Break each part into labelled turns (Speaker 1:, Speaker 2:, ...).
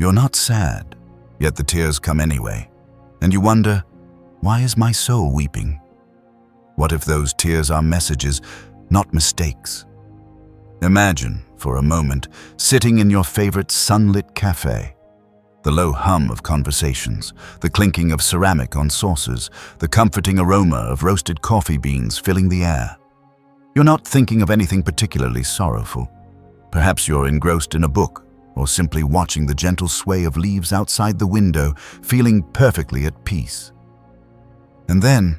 Speaker 1: You're not sad, yet the tears come anyway, and you wonder, why is my soul weeping? What if those tears are messages, not mistakes? Imagine, for a moment, sitting in your favorite sunlit cafe. The low hum of conversations, the clinking of ceramic on saucers, the comforting aroma of roasted coffee beans filling the air. You're not thinking of anything particularly sorrowful. Perhaps you're engrossed in a book, or simply watching the gentle sway of leaves outside the window, feeling perfectly at peace. And then,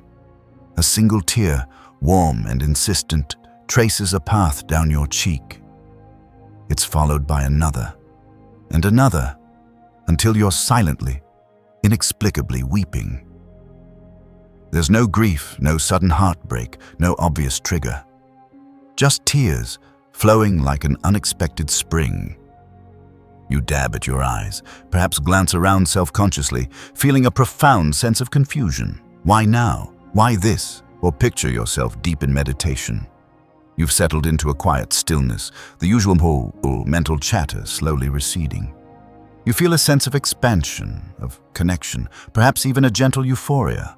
Speaker 1: a single tear, warm and insistent, traces a path down your cheek. It's followed by another, and another, until you're silently, inexplicably weeping. There's no grief, no sudden heartbreak, no obvious trigger. Just tears, flowing like an unexpected spring. You dab at your eyes, perhaps glance around self-consciously, feeling a profound sense of confusion. Why now? Why this? Or picture yourself deep in meditation. You've settled into a quiet stillness, the usual mental chatter slowly receding. You feel a sense of expansion, of connection, perhaps even a gentle euphoria.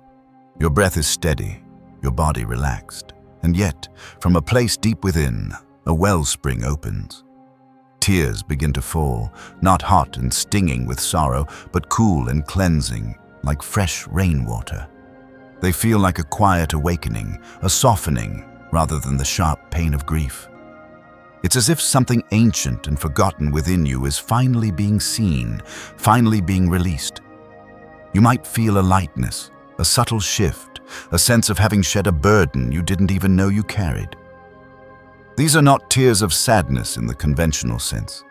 Speaker 1: Your breath is steady, your body relaxed, and yet, from a place deep within, a wellspring opens. Tears begin to fall, not hot and stinging with sorrow, but cool and cleansing, like fresh rainwater. They feel like a quiet awakening, a softening, rather than the sharp pain of grief. It's as if something ancient and forgotten within you is finally being seen, finally being released. You might feel a lightness, a subtle shift, a sense of having shed a burden you didn't even know you carried. These are not tears of sadness in the conventional sense.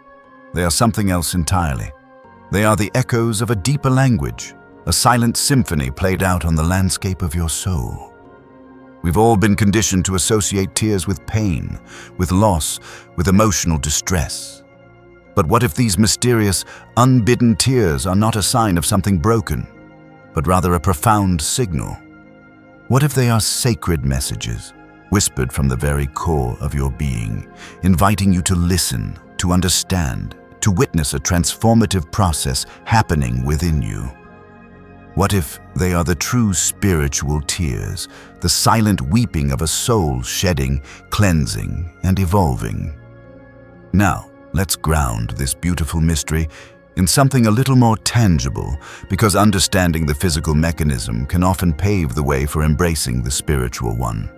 Speaker 1: They are something else entirely. They are the echoes of a deeper language, a silent symphony played out on the landscape of your soul. We've all been conditioned to associate tears with pain, with loss, with emotional distress. But what if these mysterious, unbidden tears are not a sign of something broken, but rather a profound signal? What if they are sacred messages, whispered from the very core of your being, inviting you to listen, to understand, to witness a transformative process happening within you? What if they are the true spiritual tears, the silent weeping of a soul shedding, cleansing, and evolving? Now, let's ground this beautiful mystery in something a little more tangible, because understanding the physical mechanism can often pave the way for embracing the spiritual one.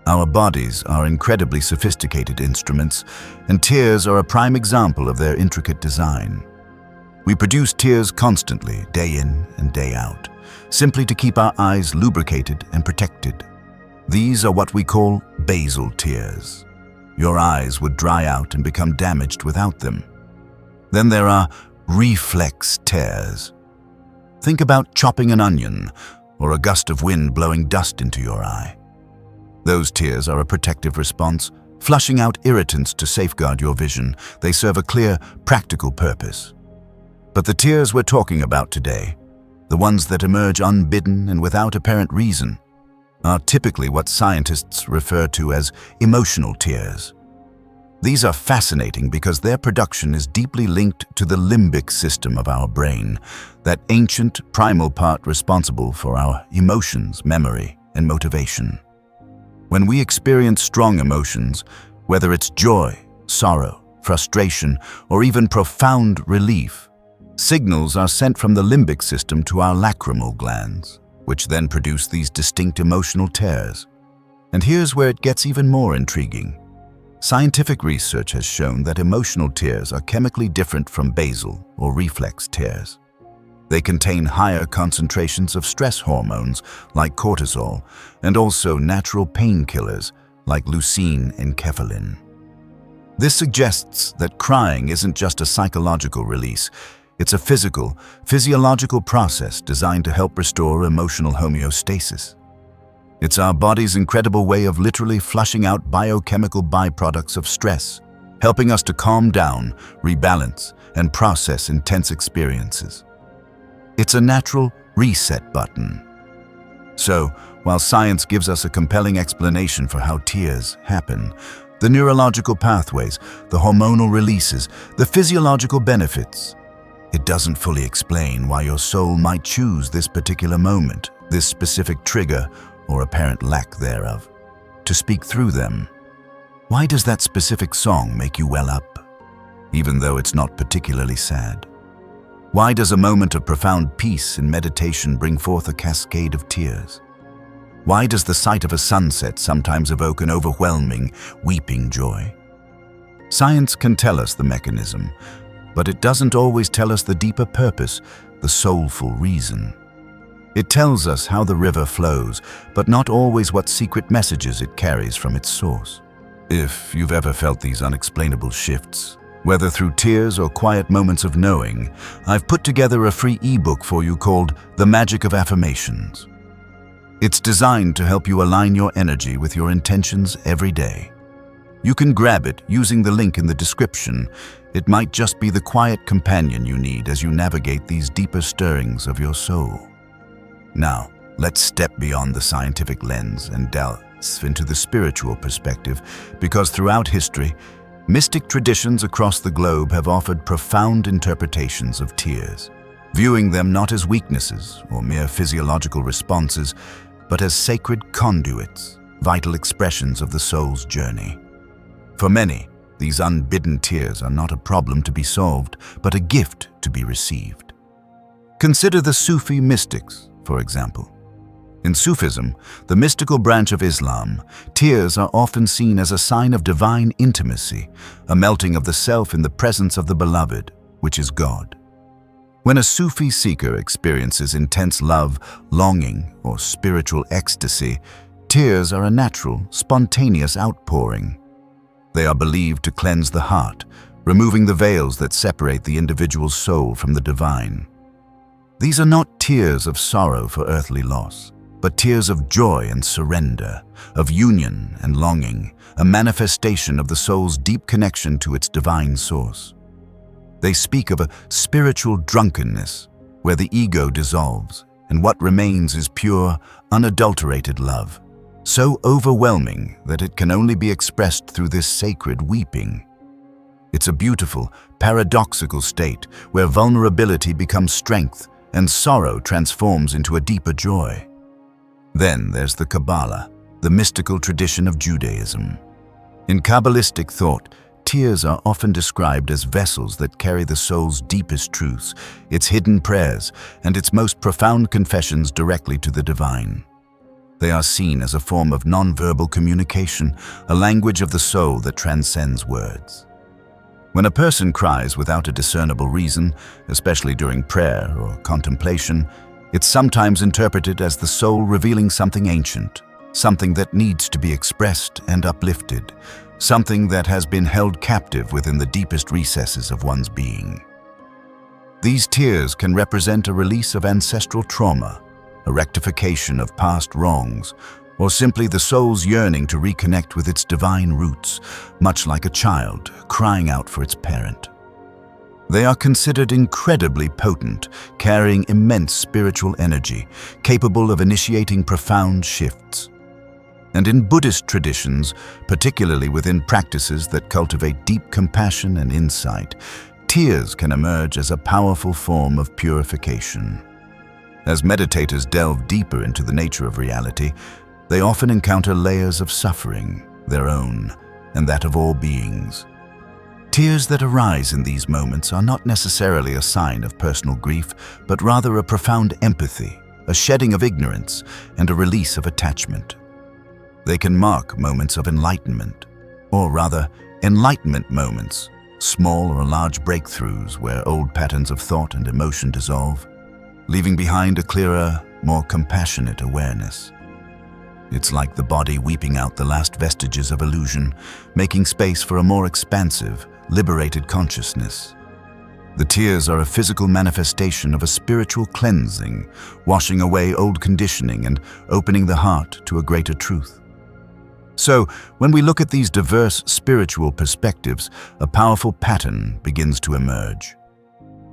Speaker 1: Our bodies are incredibly sophisticated instruments, and tears are a prime example of their intricate design. We produce tears constantly, day in and day out, simply to keep our eyes lubricated and protected. These are what we call basal tears. Your eyes would dry out and become damaged without them. Then there are reflex tears. Think about chopping an onion or a gust of wind blowing dust into your eye. Those tears are a protective response, flushing out irritants to safeguard your vision. They serve a clear, practical purpose. But the tears we're talking about today, the ones that emerge unbidden and without apparent reason, are typically what scientists refer to as emotional tears. These are fascinating because their production is deeply linked to the limbic system of our brain, that ancient primal part responsible for our emotions, memory, and motivation. When we experience strong emotions, whether it's joy, sorrow, frustration, or even profound relief, signals are sent from the limbic system to our lacrimal glands, which then produce these distinct emotional tears. And here's where it gets even more intriguing. Scientific research has shown that emotional tears are chemically different from basal or reflex tears. They contain higher concentrations of stress hormones like cortisol and also natural painkillers like leucine and enkephalin. This suggests that crying isn't just a psychological release. It's a physiological process designed to help restore emotional homeostasis. It's our body's incredible way of literally flushing out biochemical byproducts of stress, helping us to calm down, rebalance, and process intense experiences. It's a natural reset button. So, while science gives us a compelling explanation for how tears happen, the neurological pathways, the hormonal releases, the physiological benefits, It doesn't fully explain why your soul might choose this particular moment, this specific trigger, or apparent lack thereof, to speak through them. Why does that specific song make you well up, even though it's not particularly sad? Why does a moment of profound peace in meditation bring forth a cascade of tears? Why does the sight of a sunset sometimes evoke an overwhelming, weeping joy? Science can tell us the mechanism, but it doesn't always tell us the deeper purpose, the soulful reason. It tells us how the river flows, but not always what secret messages it carries from its source. If you've ever felt these unexplainable shifts, whether through tears or quiet moments of knowing, I've put together a free ebook for you called The Magic of Affirmations. It's designed to help you align your energy with your intentions every day. You can grab it using the link in the description. It might just be the quiet companion you need as you navigate these deeper stirrings of your soul. Now, let's step beyond the scientific lens and delve into the spiritual perspective, because throughout history, mystic traditions across the globe have offered profound interpretations of tears, viewing them not as weaknesses or mere physiological responses, but as sacred conduits, vital expressions of the soul's journey. For many, these unbidden tears are not a problem to be solved, but a gift to be received. Consider the Sufi mystics, for example. In Sufism, the mystical branch of Islam, tears are often seen as a sign of divine intimacy, a melting of the self in the presence of the beloved, which is God. When a Sufi seeker experiences intense love, longing, or spiritual ecstasy, tears are a natural, spontaneous outpouring. They are believed to cleanse the heart, removing the veils that separate the individual's soul from the divine. These are not tears of sorrow for earthly loss, but tears of joy and surrender, of union and longing, a manifestation of the soul's deep connection to its divine source. They speak of a spiritual drunkenness, where the ego dissolves, and what remains is pure, unadulterated love, so overwhelming that it can only be expressed through this sacred weeping. It's a beautiful, paradoxical state where vulnerability becomes strength and sorrow transforms into a deeper joy. Then there's the Kabbalah, the mystical tradition of Judaism. In Kabbalistic thought, tears are often described as vessels that carry the soul's deepest truths, its hidden prayers, and its most profound confessions directly to the divine. They are seen as a form of nonverbal communication, a language of the soul that transcends words. When a person cries without a discernible reason, especially during prayer or contemplation, it's sometimes interpreted as the soul revealing something ancient, something that needs to be expressed and uplifted, something that has been held captive within the deepest recesses of one's being. These tears can represent a release of ancestral trauma, a rectification of past wrongs, or simply the soul's yearning to reconnect with its divine roots, much like a child crying out for its parent. They are considered incredibly potent, carrying immense spiritual energy, capable of initiating profound shifts. And in Buddhist traditions, particularly within practices that cultivate deep compassion and insight, tears can emerge as a powerful form of purification. As meditators delve deeper into the nature of reality, they often encounter layers of suffering, their own, and that of all beings. Tears that arise in these moments are not necessarily a sign of personal grief, but rather a profound empathy, a shedding of ignorance, and a release of attachment. They can mark moments of enlightenment, or rather, enlightenment moments, small or large breakthroughs where old patterns of thought and emotion dissolve, leaving behind a clearer, more compassionate awareness. It's like the body weeping out the last vestiges of illusion, making space for a more expansive, liberated consciousness. The tears are a physical manifestation of a spiritual cleansing, washing away old conditioning and opening the heart to a greater truth. So, when we look at these diverse spiritual perspectives, a powerful pattern begins to emerge.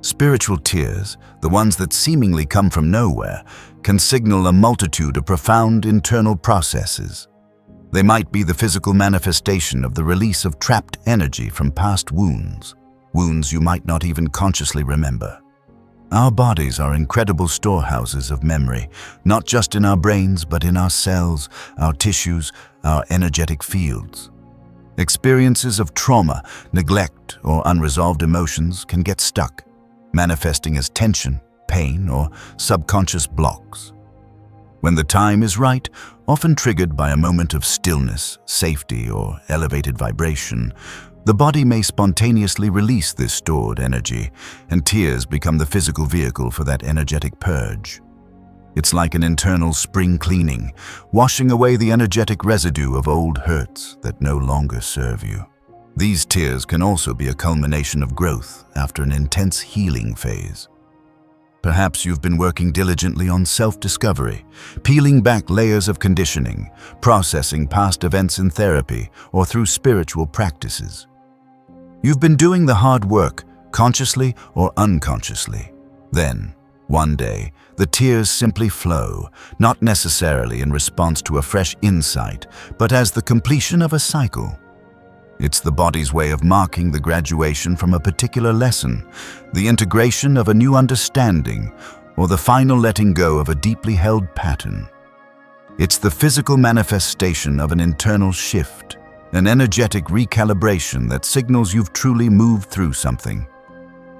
Speaker 1: Spiritual tears, the ones that seemingly come from nowhere, can signal a multitude of profound internal processes. They might be the physical manifestation of the release of trapped energy from past wounds, wounds you might not even consciously remember. Our bodies are incredible storehouses of memory, not just in our brains, but in our cells, our tissues, our energetic fields. Experiences of trauma, neglect, or unresolved emotions can get stuck, manifesting as tension, pain, or subconscious blocks. When the time is right, often triggered by a moment of stillness, safety, or elevated vibration, the body may spontaneously release this stored energy, and tears become the physical vehicle for that energetic purge. It's like an internal spring cleaning, washing away the energetic residue of old hurts that no longer serve you. These tears can also be a culmination of growth after an intense healing phase. Perhaps you've been working diligently on self-discovery, peeling back layers of conditioning, processing past events in therapy or through spiritual practices. You've been doing the hard work, consciously or unconsciously. Then, one day, the tears simply flow, not necessarily in response to a fresh insight, but as the completion of a cycle. It's the body's way of marking the graduation from a particular lesson, the integration of a new understanding, or the final letting go of a deeply held pattern. It's the physical manifestation of an internal shift, an energetic recalibration that signals you've truly moved through something.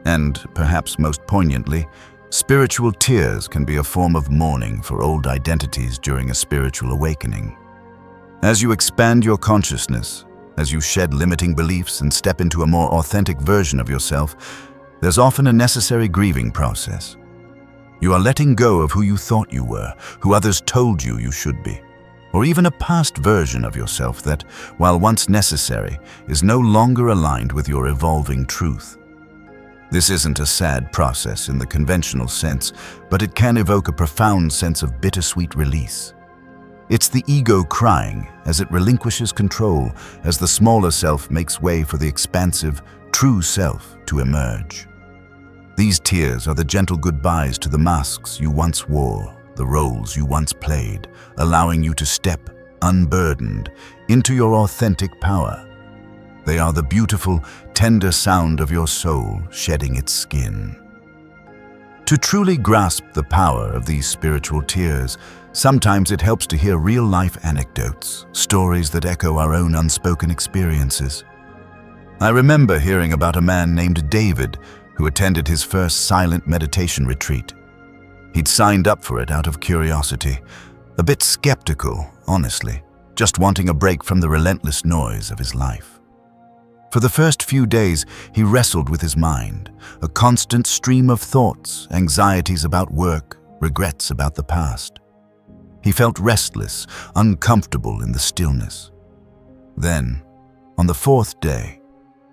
Speaker 1: And, perhaps most poignantly, spiritual tears can be a form of mourning for old identities during a spiritual awakening. As you expand your consciousness, as you shed limiting beliefs and step into a more authentic version of yourself, there's often a necessary grieving process. You are letting go of who you thought you were, who others told you you should be, or even a past version of yourself that, while once necessary, is no longer aligned with your evolving truth. This isn't a sad process in the conventional sense, but it can evoke a profound sense of bittersweet release. It's the ego crying as it relinquishes control, as the smaller self makes way for the expansive, true self to emerge. These tears are the gentle goodbyes to the masks you once wore, the roles you once played, allowing you to step, unburdened, into your authentic power. They are the beautiful, tender sound of your soul shedding its skin. To truly grasp the power of these spiritual tears, sometimes it helps to hear real-life anecdotes, stories that echo our own unspoken experiences. I remember hearing about a man named David who attended his first silent meditation retreat. He'd signed up for it out of curiosity, a bit skeptical, honestly, just wanting a break from the relentless noise of his life. For the first few days, he wrestled with his mind, a constant stream of thoughts, anxieties about work, regrets about the past. He felt restless, uncomfortable in the stillness. Then, on the fourth day,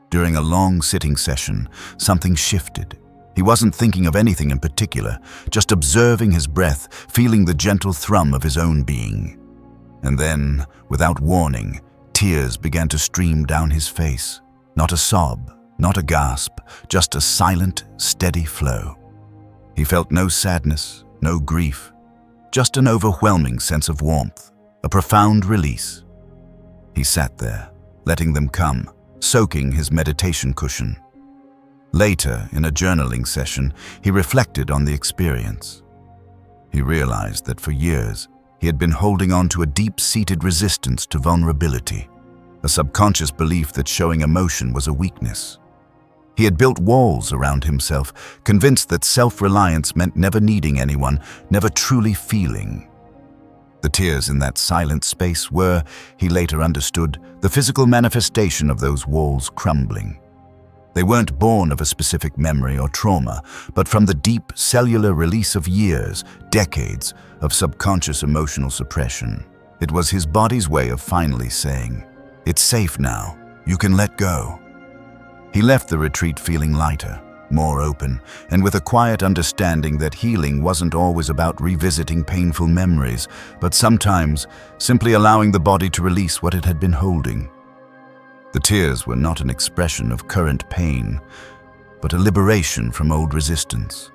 Speaker 1: during a long sitting session, something shifted. He wasn't thinking of anything in particular, just observing his breath, feeling the gentle thrum of his own being. And then, without warning, tears began to stream down his face. Not a sob, not a gasp, just a silent, steady flow. He felt no sadness, no grief, just an overwhelming sense of warmth, a profound release. He sat there, letting them come, soaking his meditation cushion. Later, in a journaling session, he reflected on the experience. He realized that for years, he had been holding on to a deep-seated resistance to vulnerability, a subconscious belief that showing emotion was a weakness. He had built walls around himself, convinced that self-reliance meant never needing anyone, never truly feeling. The tears in that silent space were, he later understood, the physical manifestation of those walls crumbling. They weren't born of a specific memory or trauma, but from the deep cellular release of years, decades of subconscious emotional suppression. It was his body's way of finally saying, "It's safe now. You can let go." He left the retreat feeling lighter, more open, and with a quiet understanding that healing wasn't always about revisiting painful memories, but sometimes simply allowing the body to release what it had been holding. The tears were not an expression of current pain, but a liberation from old resistance.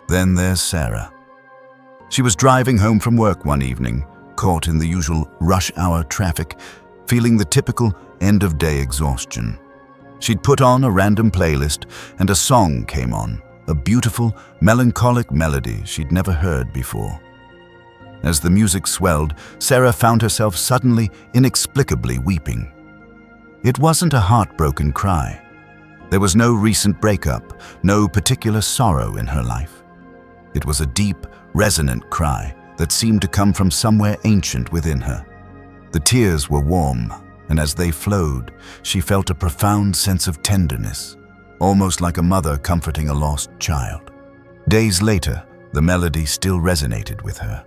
Speaker 1: Then there's Sarah. She was driving home from work one evening, caught in the usual rush hour traffic, feeling the typical end-of-day exhaustion. She'd put on a random playlist and a song came on, a beautiful, melancholic melody she'd never heard before. As the music swelled, Sarah found herself suddenly, inexplicably weeping. It wasn't a heartbroken cry. There was no recent breakup, no particular sorrow in her life. It was a deep, resonant cry that seemed to come from somewhere ancient within her. The tears were warm, and as they flowed, she felt a profound sense of tenderness, almost like a mother comforting a lost child. Days later, the melody still resonated with her.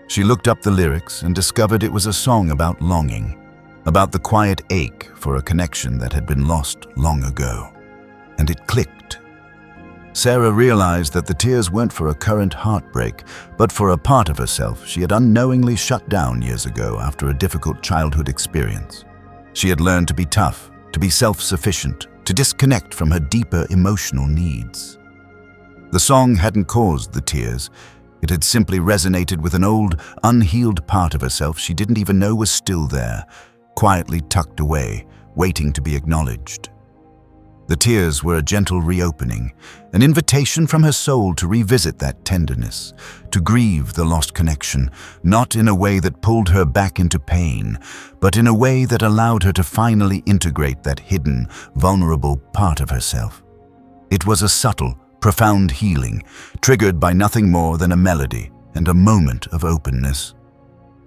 Speaker 1: She looked up the lyrics and discovered it was a song about longing, about the quiet ache for a connection that had been lost long ago. And it clicked. Sarah realized that the tears weren't for a current heartbreak, but for a part of herself she had unknowingly shut down years ago after a difficult childhood experience. She had learned to be tough, to be self-sufficient, to disconnect from her deeper emotional needs. The song hadn't caused the tears. It had simply resonated with an old, unhealed part of herself she didn't even know was still there, quietly tucked away, waiting to be acknowledged. The tears were a gentle reopening, an invitation from her soul to revisit that tenderness, to grieve the lost connection, not in a way that pulled her back into pain, but in a way that allowed her to finally integrate that hidden, vulnerable part of herself. It was a subtle, profound healing, triggered by nothing more than a melody and a moment of openness.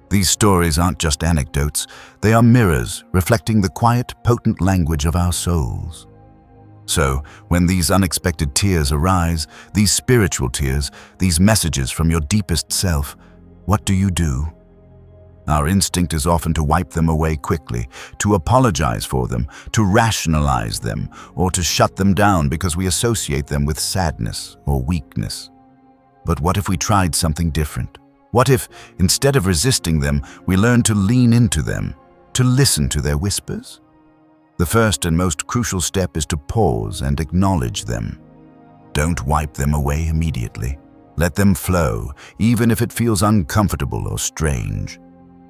Speaker 1: These stories aren't just anecdotes, they are mirrors reflecting the quiet, potent language of our souls. So, when these unexpected tears arise, these spiritual tears, these messages from your deepest self, what do? Our instinct is often to wipe them away quickly, to apologize for them, to rationalize them, or to shut them down because we associate them with sadness or weakness. But what if we tried something different? What if, instead of resisting them, we learned to lean into them, to listen to their whispers? The first and most crucial step is to pause and acknowledge them. Don't wipe them away immediately. Let them flow, even if it feels uncomfortable or strange.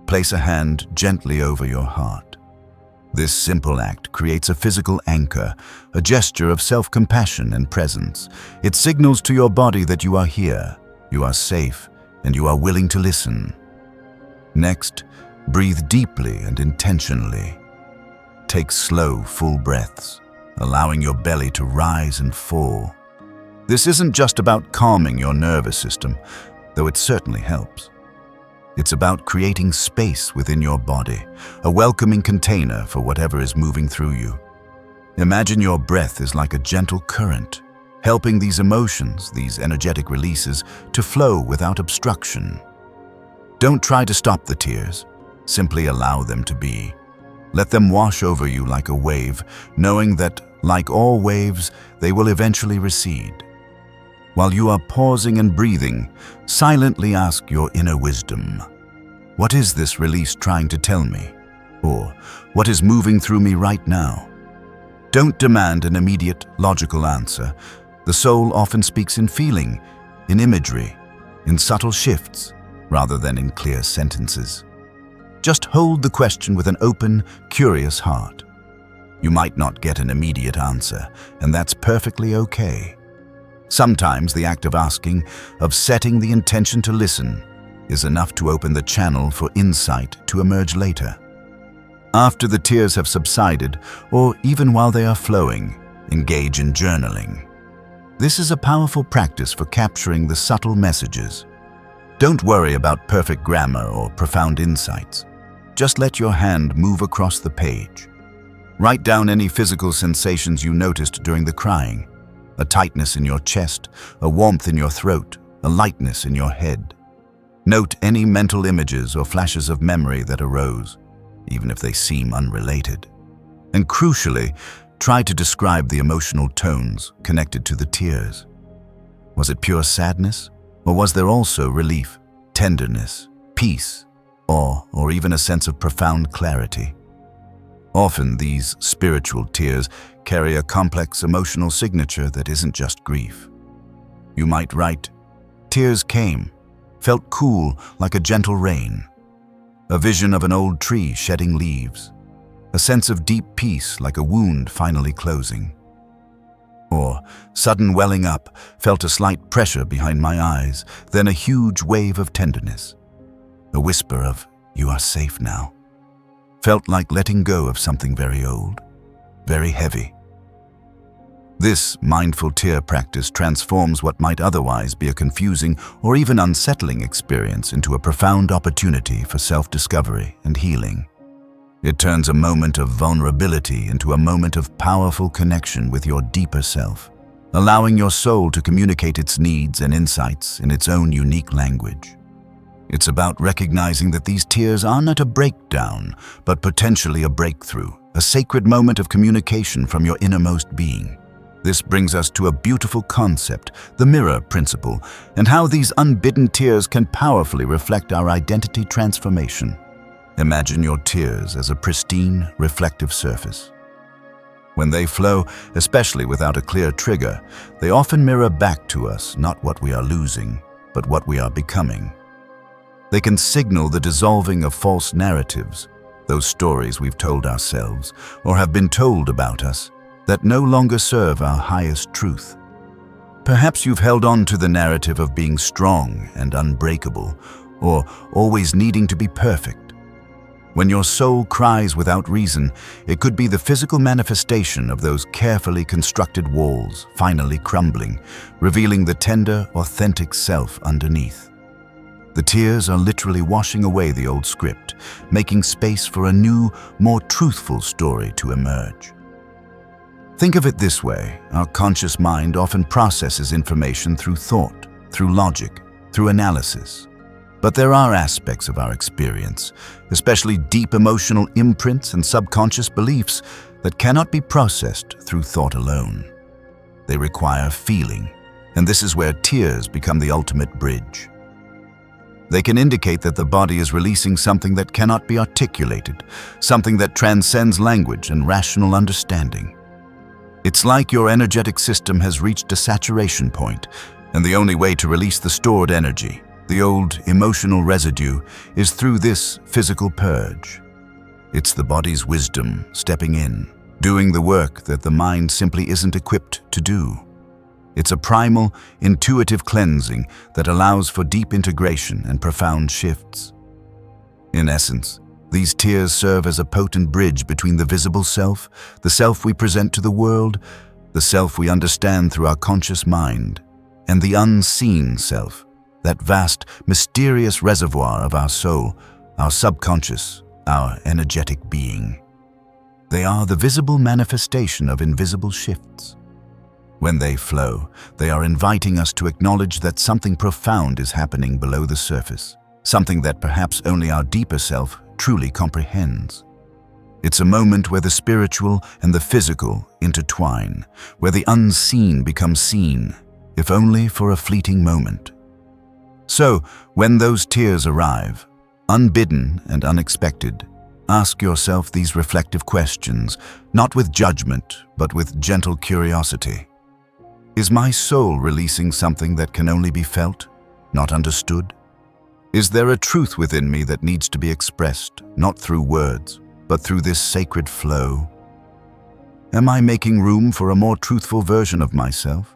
Speaker 1: Place a hand gently over your heart. This simple act creates a physical anchor, a gesture of self-compassion and presence. It signals to your body that you are here, you are safe, and you are willing to listen. Next, breathe deeply and intentionally. Take slow, full breaths, allowing your belly to rise and fall. This isn't just about calming your nervous system, though it certainly helps. It's about creating space within your body, a welcoming container for whatever is moving through you. Imagine your breath is like a gentle current, helping these emotions, these energetic releases, to flow without obstruction. Don't try to stop the tears. Simply allow them to be. Let them wash over you like a wave, knowing that, like all waves, they will eventually recede. While you are pausing and breathing, silently ask your inner wisdom. What is this release trying to tell me? Or, what is moving through me right now? Don't demand an immediate, logical answer. The soul often speaks in feeling, in imagery, in subtle shifts, rather than in clear sentences. Just hold the question with an open, curious heart. You might not get an immediate answer, and that's perfectly okay. Sometimes the act of asking, of setting the intention to listen, is enough to open the channel for insight to emerge later. After the tears have subsided, or even while they are flowing, engage in journaling. This is a powerful practice for capturing the subtle messages. Don't worry about perfect grammar or profound insights. Just let your hand move across the page. Write down any physical sensations you noticed during the crying. A tightness in your chest, a warmth in your throat, a lightness in your head. Note any mental images or flashes of memory that arose, even if they seem unrelated. And crucially, try to describe the emotional tones connected to the tears. Was it pure sadness? Or was there also relief, tenderness, peace, or even a sense of profound clarity? Often these spiritual tears carry a complex emotional signature that isn't just grief. You might write, "Tears came, felt cool like a gentle rain. A vision of an old tree shedding leaves. A sense of deep peace like a wound finally closing." Or, sudden welling up, felt a slight pressure behind my eyes, then a huge wave of tenderness. A whisper of, "You are safe now." Felt like letting go of something very old, very heavy. This mindful tear practice transforms what might otherwise be a confusing or even unsettling experience into a profound opportunity for self-discovery and healing. It turns a moment of vulnerability into a moment of powerful connection with your deeper self, allowing your soul to communicate its needs and insights in its own unique language. It's about recognizing that these tears are not a breakdown, but potentially a breakthrough, a sacred moment of communication from your innermost being. This brings us to a beautiful concept, the mirror principle, and how these unbidden tears can powerfully reflect our identity transformation. Imagine your tears as a pristine, reflective surface. When they flow, especially without a clear trigger, they often mirror back to us not what we are losing, but what we are becoming. They can signal the dissolving of false narratives, those stories we've told ourselves or have been told about us, that no longer serve our highest truth. Perhaps you've held on to the narrative of being strong and unbreakable, or always needing to be perfect. When your soul cries without reason, it could be the physical manifestation of those carefully constructed walls finally crumbling, revealing the tender, authentic self underneath. The tears are literally washing away the old script, making space for a new, more truthful story to emerge. Think of it this way: our conscious mind often processes information through thought, through logic, through analysis. But there are aspects of our experience, especially deep emotional imprints and subconscious beliefs, that cannot be processed through thought alone. They require feeling, and this is where tears become the ultimate bridge. They can indicate that the body is releasing something that cannot be articulated, something that transcends language and rational understanding. It's like your energetic system has reached a saturation point, and the only way to release the stored energy, the old emotional residue, is through this physical purge. It's the body's wisdom stepping in, doing the work that the mind simply isn't equipped to do. It's a primal, intuitive cleansing that allows for deep integration and profound shifts. In essence, these tears serve as a potent bridge between the visible self, the self we present to the world, the self we understand through our conscious mind, and the unseen self, that vast, mysterious reservoir of our soul, our subconscious, our energetic being. They are the visible manifestation of invisible shifts. When they flow, they are inviting us to acknowledge that something profound is happening below the surface, something that perhaps only our deeper self truly comprehends. It's a moment where the spiritual and the physical intertwine, where the unseen becomes seen, if only for a fleeting moment. So, when those tears arrive, unbidden and unexpected, ask yourself these reflective questions, not with judgment, but with gentle curiosity. Is my soul releasing something that can only be felt, not understood? Is there a truth within me that needs to be expressed, not through words, but through this sacred flow? Am I making room for a more truthful version of myself?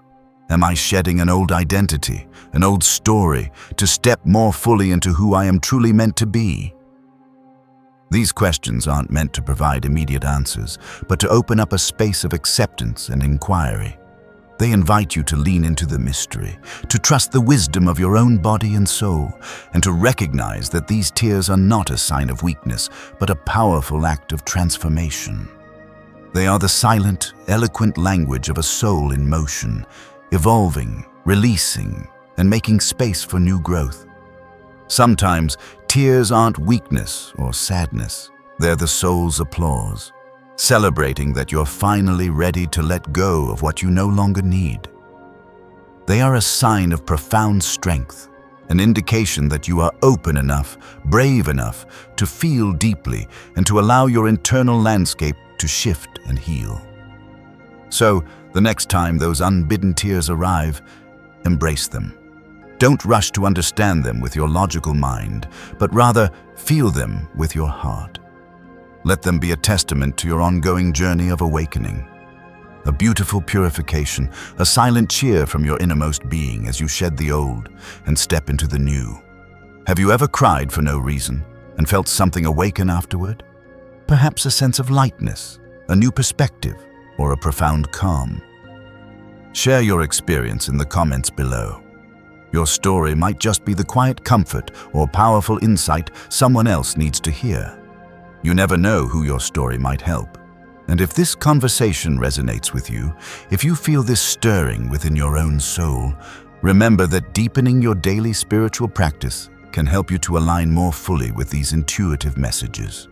Speaker 1: Am I shedding an old identity, an old story, to step more fully into who I am truly meant to be? These questions aren't meant to provide immediate answers, but to open up a space of acceptance and inquiry. They invite you to lean into the mystery, to trust the wisdom of your own body and soul, and to recognize that these tears are not a sign of weakness, but a powerful act of transformation. They are the silent, eloquent language of a soul in motion, evolving, releasing, and making space for new growth. Sometimes, tears aren't weakness or sadness. They're the soul's applause, celebrating that you're finally ready to let go of what you no longer need. They are a sign of profound strength, an indication that you are open enough, brave enough to feel deeply and to allow your internal landscape to shift and heal. So, the next time those unbidden tears arrive, embrace them. Don't rush to understand them with your logical mind, but rather feel them with your heart. Let them be a testament to your ongoing journey of awakening. a beautiful purification, a silent cheer from your innermost being as you shed the old and step into the new. Have you ever cried for no reason and felt something awaken afterward? Perhaps a sense of lightness, a new perspective, or a profound calm. Share your experience in the comments below. Your story might just be the quiet comfort or powerful insight someone else needs to hear. You never know who your story might help. And if this conversation resonates with you, if you feel this stirring within your own soul, remember that deepening your daily spiritual practice can help you to align more fully with these intuitive messages.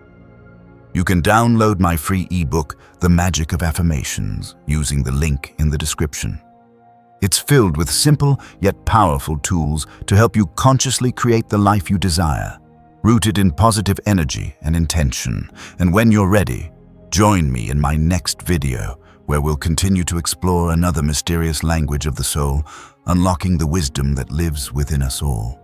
Speaker 1: You can download my free ebook, The Magic of Affirmations, using the link in the description. It's filled with simple yet powerful tools to help you consciously create the life you desire, rooted in positive energy and intention. And when you're ready, join me in my next video, where we'll continue to explore another mysterious language of the soul, unlocking the wisdom that lives within us all.